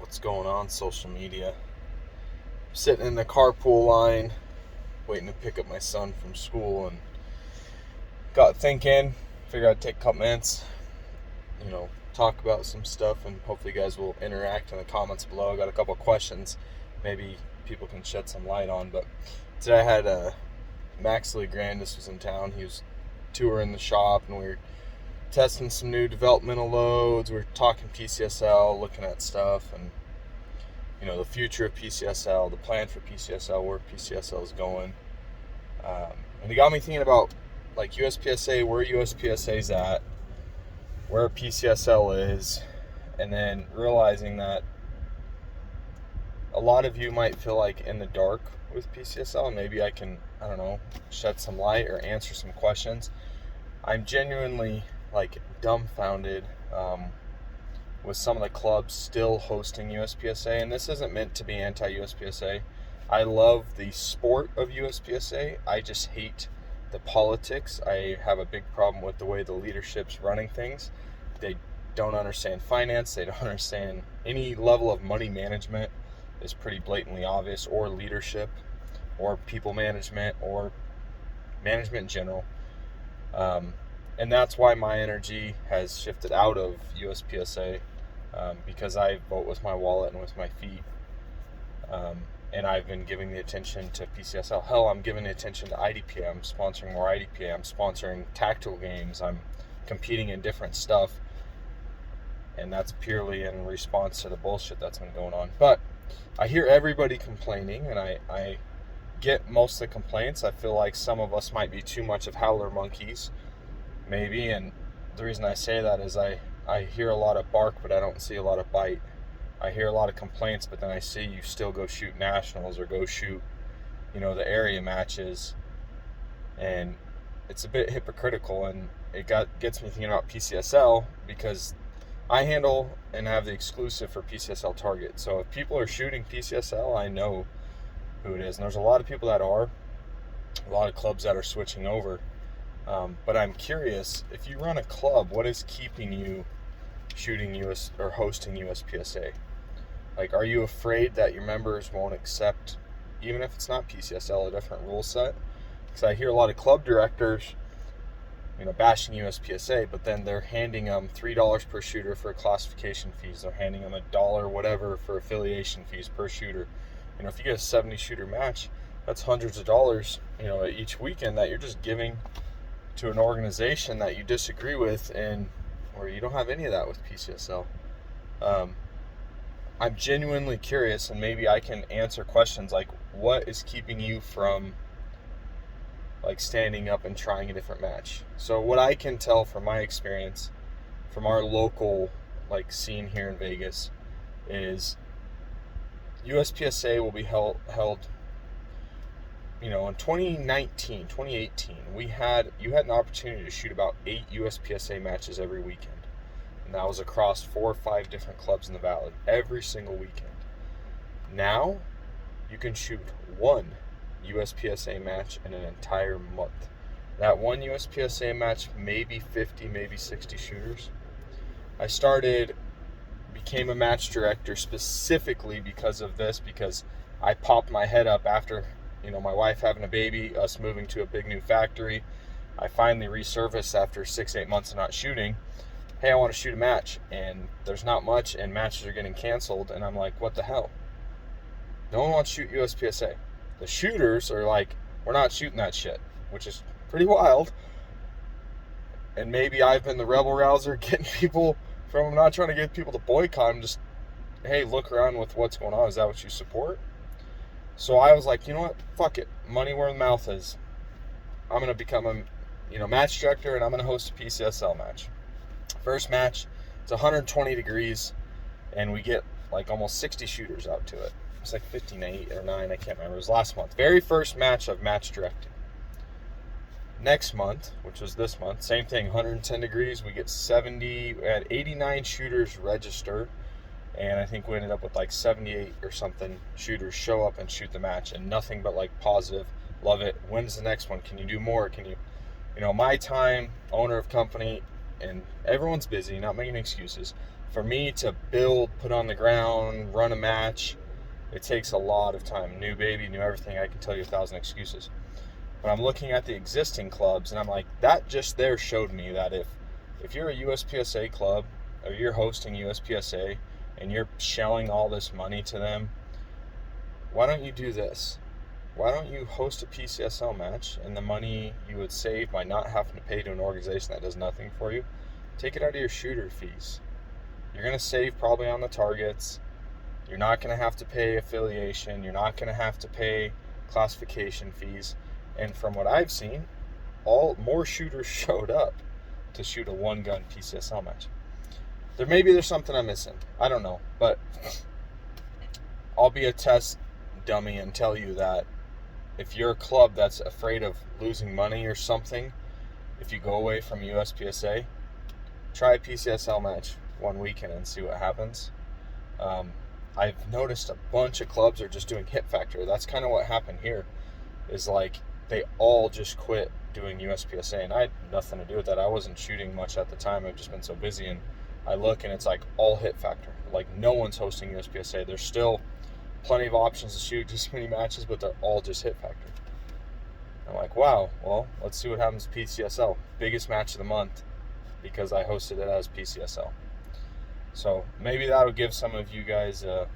what's going on social media. I'm sitting in the carpool line waiting to pick up my son from school and got thinking, figured I'd take a couple minutes, talk about some stuff, and hopefully you guys will interact in the comments below. I got a couple of questions maybe people can shed some light on, but today I had Max Lee Grandis was in town. He was touring the shop and we were testing some new developmental loads. We were talking PCSL, looking at stuff, and the future of PCSL, the plan for PCSL, where PCSL is going. And it got me thinking about like USPSA, where USPSA is at, where PCSL is, and then realizing that a lot of you might feel like in the dark with PCSL, and maybe I can, shed some light or answer some questions. I'm genuinely dumbfounded with some of the clubs still hosting USPSA, and this isn't meant to be anti-USPSA. I love the sport of USPSA. I just hate the politics. I have a big problem with the way the leadership's running things. They don't understand finance. They don't understand any level of money management is pretty blatantly obvious, or leadership, or people management, or management in general. And that's why my energy has shifted out of USPSA, because I vote with my wallet and with my feet. And I've been giving the attention to PCSL. Hell, I'm giving the attention to IDPA. I'm sponsoring more IDPA. I'm sponsoring tactical games. I'm competing in different stuff. And that's purely in response to the bullshit that's been going on. But I hear everybody complaining, and I get most of the complaints. I feel like some of us might be too much of howler monkeys, maybe. And the reason I say that is I hear a lot of bark, but I don't see a lot of bite. I hear a lot of complaints, but then I see you still go shoot nationals or go shoot, the area matches. And it's a bit hypocritical, and it gets me thinking about PCSL, because I handle and have the exclusive for PCSL Target. So if people are shooting PCSL, I know who it is. And there's a lot of people that are, a lot of clubs that are switching over. But I'm curious, if you run a club, what is keeping you shooting US or hosting USPSA? Are you afraid that your members won't accept, even if it's not PCSL, a different rule set? Because I hear a lot of club directors, bashing USPSA, but then they're handing them $3 per shooter for classification fees. They're handing them $1 whatever for affiliation fees per shooter. If you get a 70 shooter match, that's hundreds of dollars, each weekend that you're just giving to an organization that you disagree with, and or you don't have any of that with PCSL. I'm genuinely curious, and maybe I can answer questions like, what is keeping you from standing up and trying a different match? So what I can tell from my experience, from our local scene here in Vegas, is USPSA will be held in 2018, you had an opportunity to shoot about 8 USPSA matches every weekend. And that was across 4 or 5 different clubs in the Valley every single weekend. Now, you can shoot 1 USPSA match in an entire month. That 1 USPSA match, maybe 50, maybe 60 shooters. I became a match director specifically because of this, because I popped my head up after, my wife having a baby, us moving to a big new factory. I finally resurfaced after 6-8 months of not shooting. Hey, I want to shoot a match, and there's not much, and matches are getting canceled, and I'm like, what the hell? No one wants to shoot USPSA. The shooters are like, we're not shooting that shit, which is pretty wild. And maybe I've been the rebel rouser, getting people I'm not trying to get people to boycott. I'm just, hey, look around with what's going on. Is that what you support? So I was like, you know what? Fuck it. Money where the mouth is. I'm going to become a match director, and I'm going to host a PCSL match. First match, it's 120 degrees, and we get almost 60 shooters out to it. It's 58 or 9, I can't remember. It was last month. Very first match of match directing. Next month, which was this month, same thing, 110 degrees. We get 70, we had 89 shooters register, and I think we ended up with 78 or something shooters show up and shoot the match, and nothing but positive. Love it. When's the next one? Can you do more? Can you, my time, owner of company, and everyone's busy, not making excuses. For me to build, put on the ground, run a match, it takes a lot of time. New baby, new everything. I can tell you 1,000 excuses. But I'm looking at the existing clubs, and I'm like, that just there showed me that if you're a USPSA club, or you're hosting USPSA, and you're shelling all this money to them, why don't you do this? Why don't you host a PCSL match, and the money you would save by not having to pay to an organization that does nothing for you, take it out of your shooter fees. You're going to save probably on the targets. You're not going to have to pay affiliation. You're not going to have to pay classification fees. And from what I've seen, more shooters showed up to shoot a one-gun PCSL match. There's something I'm missing. I don't know. But I'll be a test dummy and tell you that if you're a club that's afraid of losing money or something, if you go away from USPSA, try a PCSL match one weekend and see what happens. I've noticed a bunch of clubs are just doing hit factor. That's kind of what happened here, is like they all just quit doing USPSA, and I had nothing to do with that. I wasn't shooting much at the time. I've just been so busy, and I look and it's like all hit factor. Like no one's hosting USPSA. There's still plenty of options to shoot just many matches, but they're all just hit factor. I'm like, wow, well, let's see what happens to PCSL. Biggest match of the month because I hosted it as PCSL. So maybe that'll give some of you guys the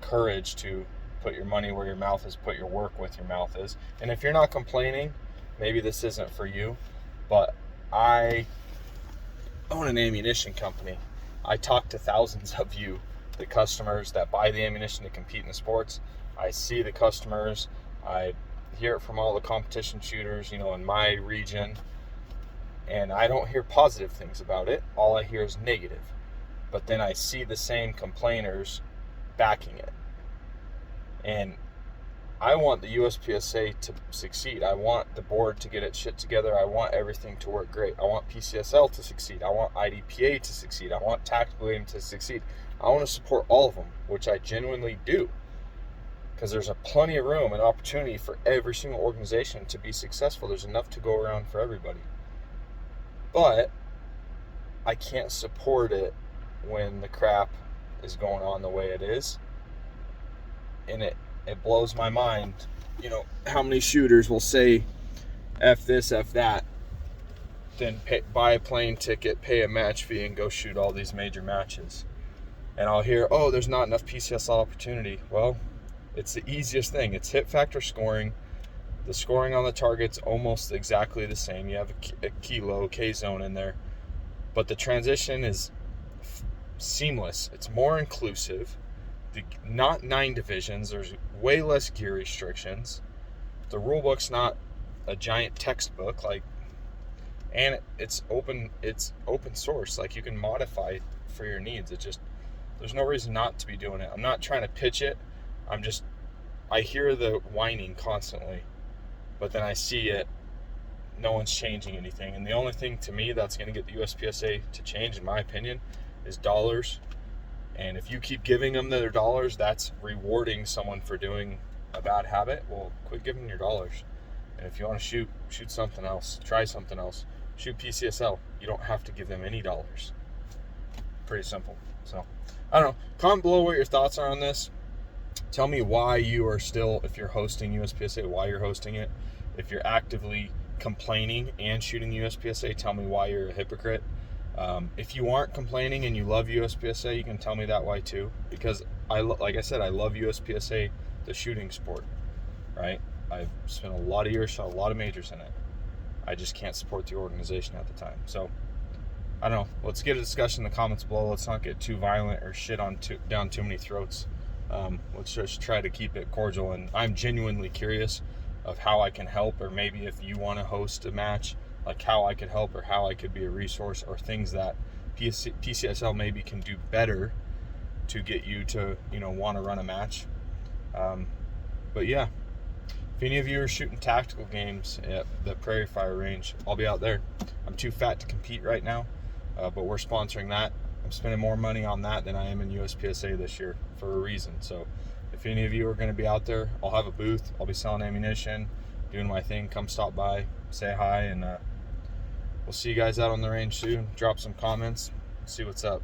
courage to put your money where your mouth is, put your work with your mouth is. And if you're not complaining, maybe this isn't for you, but I own an ammunition company. I talk to thousands of you, the customers that buy the ammunition to compete in the sports. I see the customers. I hear it from all the competition shooters, in my region. And I don't hear positive things about it. All I hear is negative. But then I see the same complainers backing it. And I want the USPSA to succeed. I want the board to get its shit together. I want everything to work great. I want PCSL to succeed. I want IDPA to succeed. I want tactical aim to succeed. I want to support all of them, which I genuinely do. Because there's plenty of room and opportunity for every single organization to be successful. There's enough to go around for everybody. But I can't support it when the crap is going on the way it is. And it blows my mind, how many shooters will say F this, F that, then buy a plane ticket, pay a match fee, and go shoot all these major matches. And I'll hear, there's not enough PCSL opportunity. Well, it's the easiest thing. It's hit factor scoring. The scoring on the target's almost exactly the same. You have a kilo, K-zone in there. But the transition is seamless. It's more inclusive. Not 9 divisions. There's way less gear restrictions. The rule book's not a giant textbook, and it's open source. Like, you can modify for your needs. There's no reason not to be doing it. I'm not trying to pitch it. I hear the whining constantly, but then I see it. No one's changing anything. And the only thing to me that's going to get the USPSA to change, in my opinion, is dollars. And if you keep giving them their dollars, that's rewarding someone for doing a bad habit. Well, quit giving them your dollars. And if you want to shoot something else. Try something else. Shoot PCSL. You don't have to give them any dollars. Pretty simple. So, I don't know. Comment below what your thoughts are on this. Tell me why you are still, if you're hosting USPSA, why you're hosting it. If you're actively complaining and shooting USPSA, tell me why you're a hypocrite. If you aren't complaining and you love USPSA, you can tell me that why too. Because like I said, I love USPSA, the shooting sport, right? I've spent a lot of years, shot a lot of majors in it. I just can't support the organization at the time. So, I don't know. Let's get a discussion in the comments below. Let's not get too violent or shit down too many throats. Let's just try to keep it cordial. And I'm genuinely curious of how I can help, or maybe if you want to host a match, like how I could help or how I could be a resource, or things that PCSL maybe can do better to get you to, want to run a match. But yeah, if any of you are shooting tactical games at the Prairie Fire Range, I'll be out there. I'm too fat to compete right now, but we're sponsoring that. I'm spending more money on that than I am in USPSA this year for a reason. So if any of you are going to be out there, I'll have a booth. I'll be selling ammunition, doing my thing. Come stop by, say hi, and we'll see you guys out on the range soon. Drop some comments. see what's up.